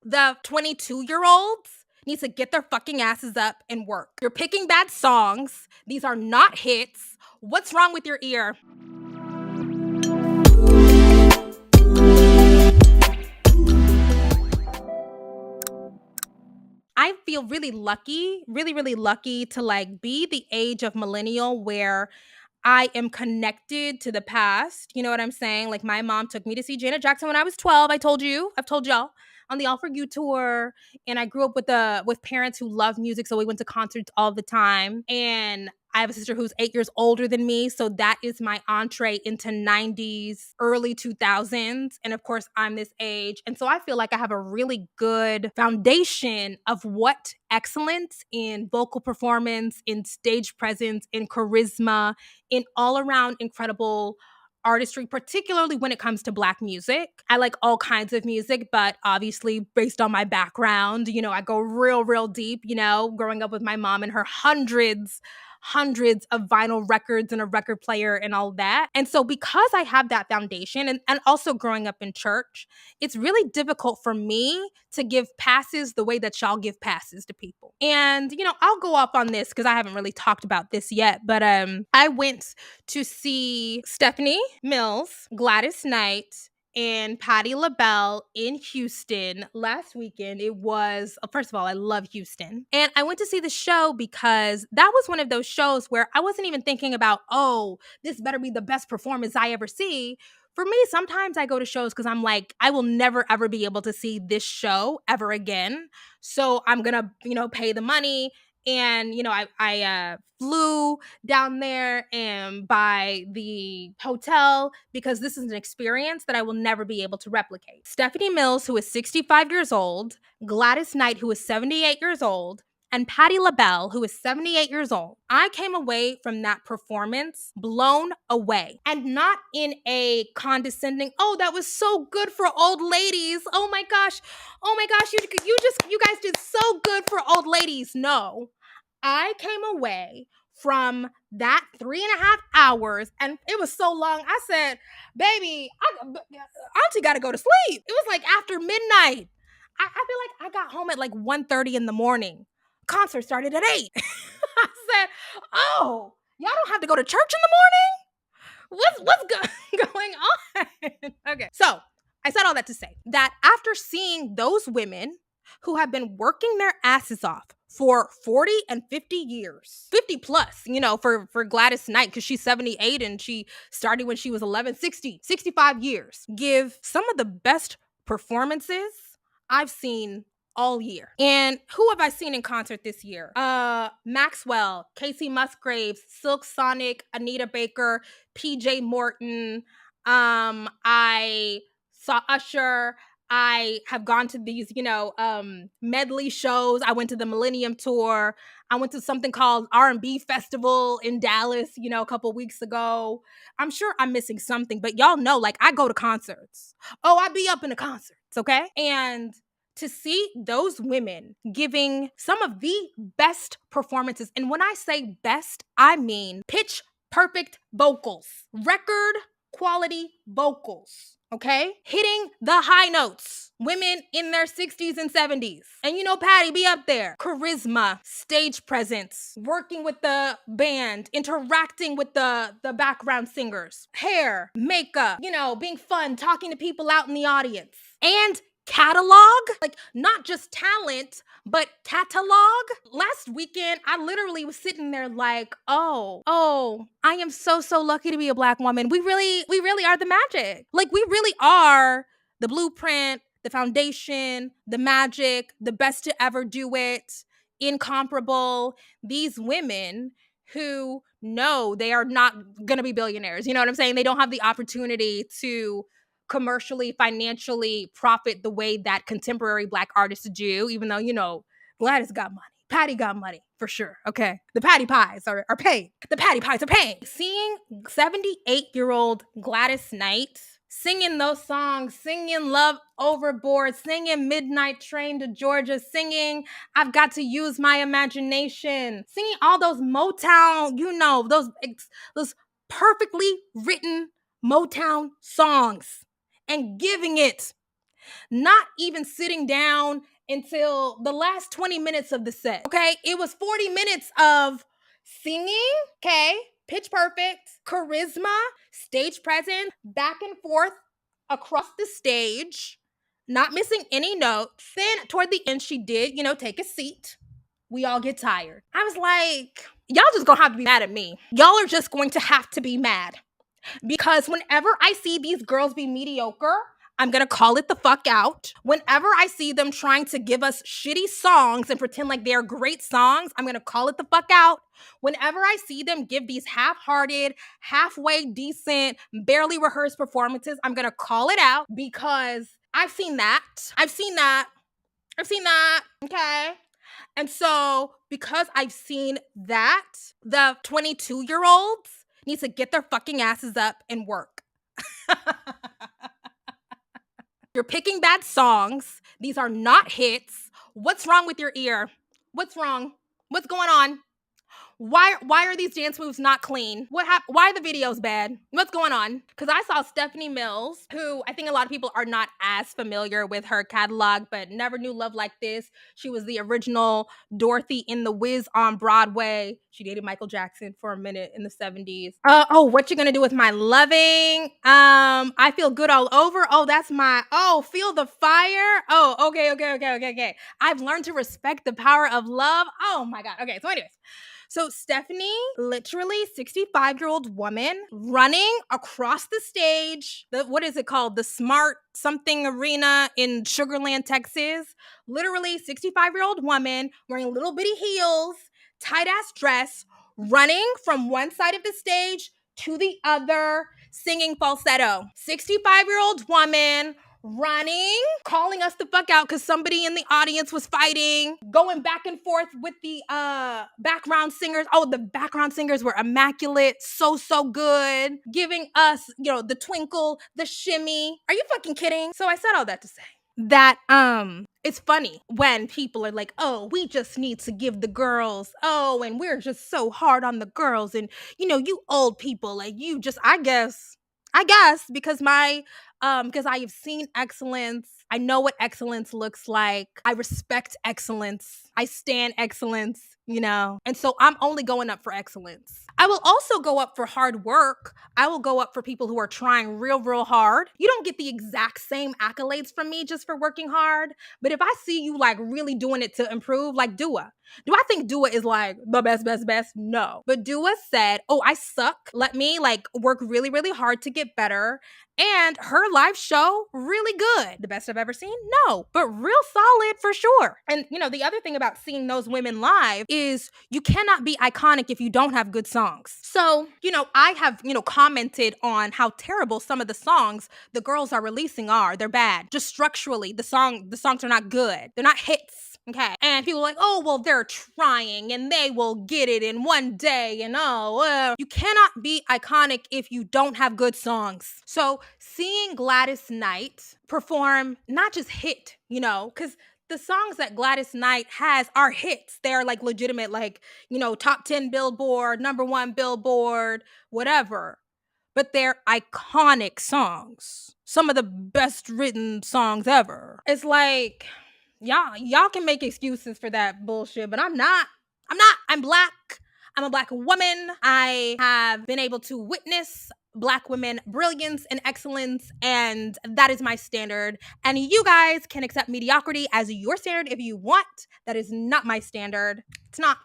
The 22-year-olds need to get their fucking asses up and work. You're picking bad songs. These are not hits. What's wrong with your ear? I feel really lucky, really, really lucky to like be the age of millennial where I am connected to the past. You know what I'm saying? Like my mom took me to see Janet Jackson when I was 12. I've told y'all on the All For You tour. And I grew up with parents who love music. So we went to concerts all the time. And I have a sister who's 8 years older than me. So that is my entree into 90s, early 2000s. And of course, I'm this age. And so I feel like I have a really good foundation of what excellence in vocal performance, in stage presence, in charisma, in all around incredible artistry, particularly when it comes to Black music. I like all kinds of music, but obviously based on my background, I go real, real deep, growing up with my mom and her hundreds of vinyl records and a record player and all that. And so because I have that foundation and also growing up in church, it's really difficult for me to give passes the way that y'all give passes to people. And, I'll go off on this because I haven't really talked about this yet, but I went to see Stephanie Mills, Gladys Knight, and Patti LaBelle in Houston last weekend. It was, first of all, I love Houston. And I went to see the show because that was one of those shows where I wasn't even thinking about, oh, this better be the best performance I ever see. For me, sometimes I go to shows because I'm like, I will never, ever be able to see this show ever again. So I'm going to, pay the money. And, I flew down there and by the hotel because this is an experience that I will never be able to replicate. Stephanie Mills, who is 65 years old, Gladys Knight, who is 78 years old, and Patti LaBelle, who is 78 years old. I came away from that performance blown away, and not in a condescending, oh, that was so good for old ladies. Oh my gosh, you guys did so good for old ladies. No, I came away from that 3.5 hours, and it was so long. I said, baby, auntie got to go to sleep. It was like after midnight. I feel like I got home at like 1:30 in the morning. Concert started at 8. I said, oh, y'all don't have to go to church in the morning? What's going on? Okay, so I said all that to say that after seeing those women who have been working their asses off for 40 and 50 years, 50 plus, for Gladys Knight, because she's 78 and she started when she was 11, 65 years, give some of the best performances I've seen all year. And who have I seen in concert this year? Maxwell, Casey Musgraves, Silk Sonic, Anita Baker, PJ Morton. I saw Usher. I have gone to these, medley shows. I went to the Millennium Tour. I went to something called R&B Festival in Dallas, a couple weeks ago. I'm sure I'm missing something, but y'all know, like, I go to concerts. Oh, I be up in the concerts, okay? And to see those women giving some of the best performances, and when I say best, I mean pitch perfect vocals, record quality vocals. Okay? Hitting the high notes. Women in their 60s and 70s. And Patti be up there. Charisma, stage presence, working with the band, interacting with the background singers, hair, makeup, being fun, talking to people out in the audience. And catalog, like not just talent, but catalog. Last weekend, I literally was sitting there like, oh, I am so lucky to be a Black woman. We really are the magic. Like we really are the blueprint, the foundation, the magic, the best to ever do it, incomparable. These women who know they are not going to be billionaires. You know what I'm saying? They don't have the opportunity to commercially, financially profit the way that contemporary Black artists do, even though, Gladys got money. Patti got money, for sure, okay? The Patti Pies are paid. The Patti Pies are paying. Seeing 78-year-old Gladys Knight singing those songs, singing Love Overboard, singing Midnight Train to Georgia, singing I've Got to Use My Imagination, singing all those Motown, those perfectly written Motown songs, and giving it not even sitting down until the last 20 minutes of the set. Okay, it was 40 minutes of singing, okay, pitch perfect, charisma, stage presence, back and forth across the stage, not missing any notes. Then toward the end, she did, take a seat. We all get tired. I was like, y'all just gonna have to be mad at me. Y'all are just going to have to be mad. Because whenever I see these girls be mediocre, I'm gonna call it the fuck out. Whenever I see them trying to give us shitty songs and pretend like they're great songs, I'm gonna call it the fuck out. Whenever I see them give these half-hearted, halfway decent, barely rehearsed performances, I'm gonna call it out because I've seen that. I've seen that. Okay. And so, because I've seen that, the 22-year-olds need to get their fucking asses up and work. You're picking bad songs. These are not hits. What's wrong with your ear? What's wrong? What's going on? Why are these dance moves not clean? Why are the videos bad? What's going on? Because I saw Stephanie Mills, who I think a lot of people are not as familiar with her catalog, but Never Knew Love Like This. She was the original Dorothy in The Wiz on Broadway. She dated Michael Jackson for a minute in the 70s. What you gonna do with my loving? I feel good all over. Oh, that's my, feel the fire. Oh, okay. I've learned to respect the power of love. Oh my God. Okay, so anyways. So Stephanie, literally 65-year-old woman running across the stage. What is it called? The Smart Something Arena in Sugar Land, Texas. Literally 65-year-old woman wearing little bitty heels, tight ass dress, running from one side of the stage to the other, singing falsetto. 65-year-old woman running, calling us the fuck out because somebody in the audience was fighting, going back and forth with the background singers. Oh, the background singers were immaculate. So good. Giving us, the twinkle, the shimmy. Are you fucking kidding? So I said all that to say that it's funny when people are like, oh, we just need to give the girls, and we're just so hard on the girls, and you old people, like, you just, I guess because because I have seen excellence. I know what excellence looks like. I respect excellence. I stand excellence, and so I'm only going up for excellence. I will also go up for hard work. I will go up for people who are trying real hard. You don't get the exact same accolades from me just for working hard, but if I see you like really doing it to improve, like Dua. Do I think Dua is like the best? No. But Dua said, oh, I suck. Let me like work really hard to get better. And her live show, really good. The best I've ever seen? No, but real solid for sure. And, the other thing about seeing those women live is you cannot be iconic if you don't have good songs. So, I have, commented on how terrible some of the songs the girls are releasing are. They're bad. Just structurally, the songs are not good. They're not hits. Okay. And people are like, oh, well, they're trying and they will get it in one day. And you cannot be iconic if you don't have good songs. So seeing Gladys Knight perform, not just hit, because the songs that Gladys Knight has are hits. They're like legitimate, like, top 10 Billboard, number 1 Billboard, whatever. But they're iconic songs. Some of the best written songs ever. It's like, y'all can make excuses for that bullshit, but I'm not. I'm Black. I'm a Black woman. I have been able to witness Black women brilliance and excellence, and that is my standard. And you guys can accept mediocrity as your standard if you want. That is not my standard. It's not.